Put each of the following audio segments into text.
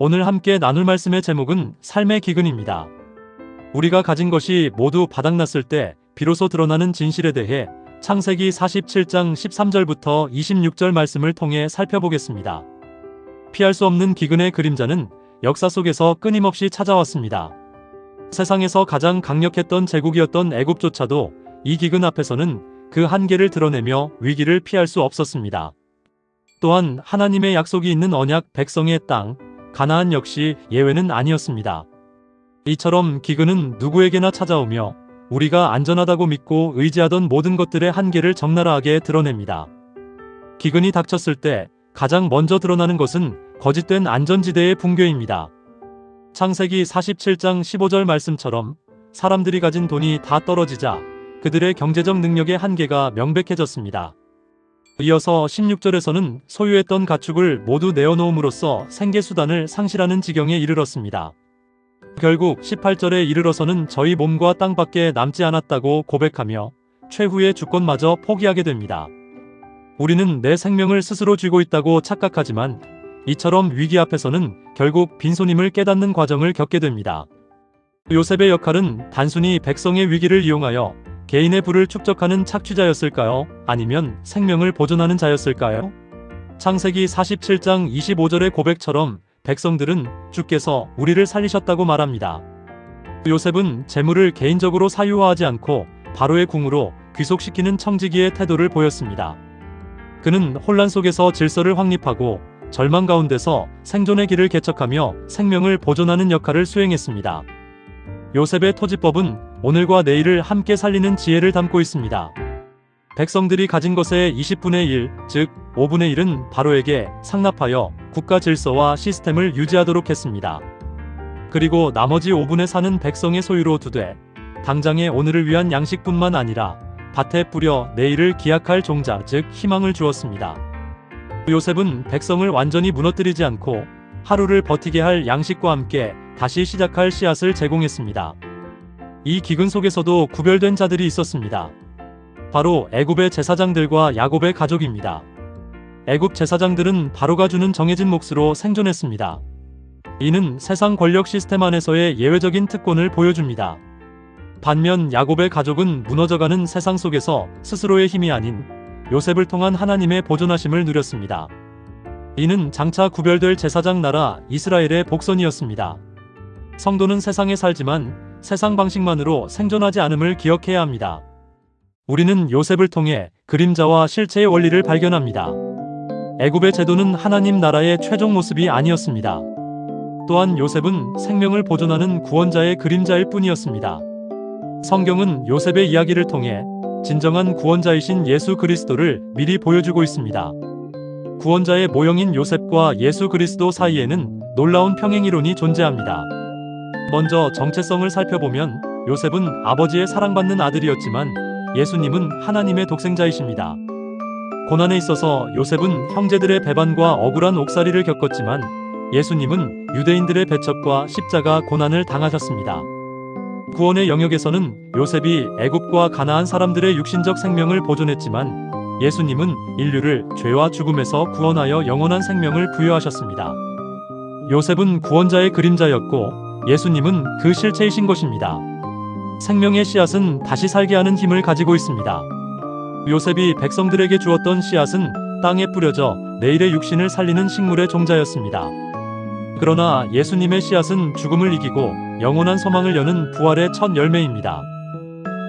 오늘 함께 나눌 말씀의 제목은 삶의 기근입니다. 우리가 가진 것이 모두 바닥났을 때 비로소 드러나는 진실에 대해 창세기 47장 13절부터 26절 말씀을 통해 살펴보겠습니다. 피할 수 없는 기근의 그림자는 역사 속에서 끊임없이 찾아왔습니다. 세상에서 가장 강력했던 제국이었던 애굽조차도 이 기근 앞에서는 그 한계를 드러내며 위기를 피할 수 없었습니다. 또한 하나님의 약속이 있는 언약 백성의 땅 가나안 역시 예외는 아니었습니다. 이처럼 기근은 누구에게나 찾아오며 우리가 안전하다고 믿고 의지하던 모든 것들의 한계를 적나라하게 드러냅니다. 기근이 닥쳤을 때 가장 먼저 드러나는 것은 거짓된 안전지대의 붕괴입니다. 창세기 47장 15절 말씀처럼 사람들이 가진 돈이 다 떨어지자 그들의 경제적 능력의 한계가 명백해졌습니다. 이어서 16절에서는 소유했던 가축을 모두 내어놓음으로써 생계수단을 상실하는 지경에 이르렀습니다. 결국 18절에 이르러서는 저희 몸과 땅밖에 남지 않았다고 고백하며 최후의 주권마저 포기하게 됩니다. 우리는 내 생명을 스스로 쥐고 있다고 착각하지만 이처럼 위기 앞에서는 결국 빈손임을 깨닫는 과정을 겪게 됩니다. 요셉의 역할은 단순히 백성의 위기를 이용하여 개인의 부를 축적하는 착취자였을까요? 아니면 생명을 보존하는 자였을까요? 창세기 47장 25절의 고백처럼 백성들은 주께서 우리를 살리셨다고 말합니다. 요셉은 재물을 개인적으로 사유화하지 않고 바로의 궁으로 귀속시키는 청지기의 태도를 보였습니다. 그는 혼란 속에서 질서를 확립하고 절망 가운데서 생존의 길을 개척하며 생명을 보존하는 역할을 수행했습니다. 요셉의 토지법은 오늘과 내일을 함께 살리는 지혜를 담고 있습니다. 백성들이 가진 것의 20분의 1, 즉 5분의 1은 바로에게 상납하여 국가 질서와 시스템을 유지하도록 했습니다. 그리고 나머지 5분의 4는 백성의 소유로 두되 당장의 오늘을 위한 양식뿐만 아니라 밭에 뿌려 내일을 기약할 종자, 즉 희망을 주었습니다. 요셉은 백성을 완전히 무너뜨리지 않고 하루를 버티게 할 양식과 함께 다시 시작할 씨앗을 제공했습니다. 이 기근 속에서도 구별된 자들이 있었습니다. 바로 애굽의 제사장들과 야곱의 가족입니다. 애굽 제사장들은 바로가 주는 정해진 몫으로 생존했습니다. 이는 세상 권력 시스템 안에서의 예외적인 특권을 보여줍니다. 반면 야곱의 가족은 무너져가는 세상 속에서 스스로의 힘이 아닌 요셉을 통한 하나님의 보존하심을 누렸습니다. 이는 장차 구별될 제사장 나라 이스라엘의 복선이었습니다. 성도는 세상에 살지만 세상 방식만으로 생존하지 않음을 기억해야 합니다. 우리는 요셉을 통해 그림자와 실체의 원리를 발견합니다. 애굽의 제도는 하나님 나라의 최종 모습이 아니었습니다. 또한 요셉은 생명을 보존하는 구원자의 그림자일 뿐이었습니다. 성경은 요셉의 이야기를 통해 진정한 구원자이신 예수 그리스도를 미리 보여주고 있습니다. 구원자의 모형인 요셉과 예수 그리스도 사이에는 놀라운 평행이론이 존재합니다. 먼저 정체성을 살펴보면 요셉은 아버지의 사랑받는 아들이었지만 예수님은 하나님의 독생자이십니다. 고난에 있어서 요셉은 형제들의 배반과 억울한 옥살이를 겪었지만 예수님은 유대인들의 배척과 십자가 고난을 당하셨습니다. 구원의 영역에서는 요셉이 애굽과 가나안 사람들의 육신적 생명을 보존했지만 예수님은 인류를 죄와 죽음에서 구원하여 영원한 생명을 부여하셨습니다. 요셉은 구원자의 그림자였고 예수님은 그 실체이신 것입니다. 생명의 씨앗은 다시 살게 하는 힘을 가지고 있습니다. 요셉이 백성들에게 주었던 씨앗은 땅에 뿌려져 내일의 육신을 살리는 식물의 종자였습니다. 그러나 예수님의 씨앗은 죽음을 이기고 영원한 소망을 여는 부활의 첫 열매입니다.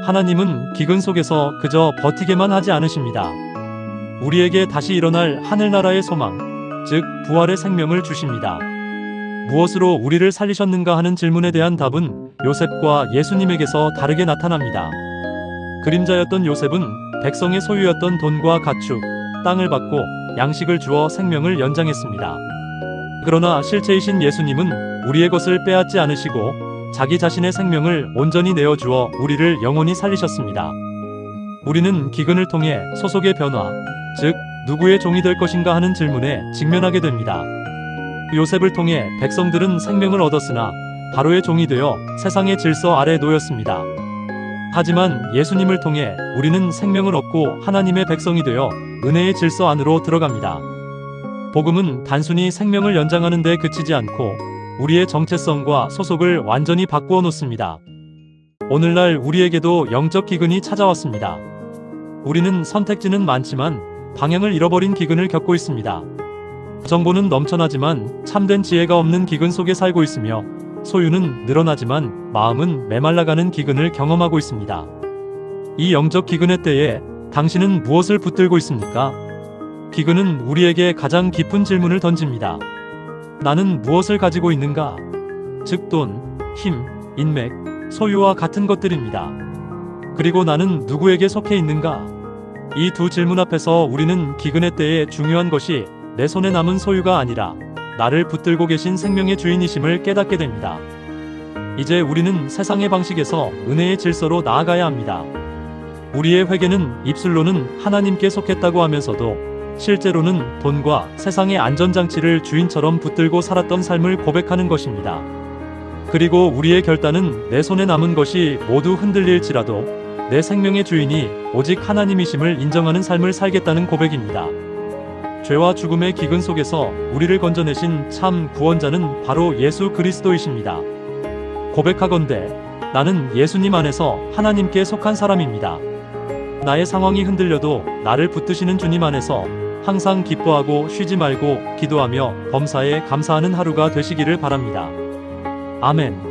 하나님은 기근 속에서 그저 버티게만 하지 않으십니다. 우리에게 다시 일어날 하늘나라의 소망, 즉 부활의 생명을 주십니다. 무엇으로 우리를 살리셨는가 하는 질문에 대한 답은 요셉과 예수님에게서 다르게 나타납니다. 그림자였던 요셉은 백성의 소유였던 돈과 가축, 땅을 받고 양식을 주어 생명을 연장했습니다. 그러나 실체이신 예수님은 우리의 것을 빼앗지 않으시고 자기 자신의 생명을 온전히 내어주어 우리를 영원히 살리셨습니다. 우리는 기근을 통해 소속의 변화, 즉 누구의 종이 될 것인가 하는 질문에 직면하게 됩니다. 요셉을 통해 백성들은 생명을 얻었으나 바로의 종이 되어 세상의 질서 아래 놓였습니다. 하지만 예수님을 통해 우리는 생명을 얻고 하나님의 백성이 되어 은혜의 질서 안으로 들어갑니다. 복음은 단순히 생명을 연장하는 데 그치지 않고 우리의 정체성과 소속을 완전히 바꾸어 놓습니다. 오늘날 우리에게도 영적 기근이 찾아왔습니다. 우리는 선택지는 많지만 방향을 잃어버린 기근을 겪고 있습니다. 정보는 넘쳐나지만 참된 지혜가 없는 기근 속에 살고 있으며 소유는 늘어나지만 마음은 메말라가는 기근을 경험하고 있습니다. 이 영적 기근의 때에 당신은 무엇을 붙들고 있습니까? 기근은 우리에게 가장 깊은 질문을 던집니다. 나는 무엇을 가지고 있는가? 즉 돈, 힘, 인맥, 소유와 같은 것들입니다. 그리고 나는 누구에게 속해 있는가? 이 두 질문 앞에서 우리는 기근의 때에 중요한 것이 내 손에 남은 소유가 아니라 나를 붙들고 계신 생명의 주인이심을 깨닫게 됩니다. 이제 우리는 세상의 방식에서 은혜의 질서로 나아가야 합니다. 우리의 회개는 입술로는 하나님께 속했다고 하면서도 실제로는 돈과 세상의 안전장치를 주인처럼 붙들고 살았던 삶을 고백하는 것입니다. 그리고 우리의 결단은 내 손에 남은 것이 모두 흔들릴지라도 내 생명의 주인이 오직 하나님이심을 인정하는 삶을 살겠다는 고백입니다. 죄와 죽음의 기근 속에서 우리를 건져내신 참 구원자는 바로 예수 그리스도이십니다. 고백하건대 나는 예수님 안에서 하나님께 속한 사람입니다. 나의 상황이 흔들려도 나를 붙드시는 주님 안에서 항상 기뻐하고 쉬지 말고 기도하며 범사에 감사하는 하루가 되시기를 바랍니다. 아멘.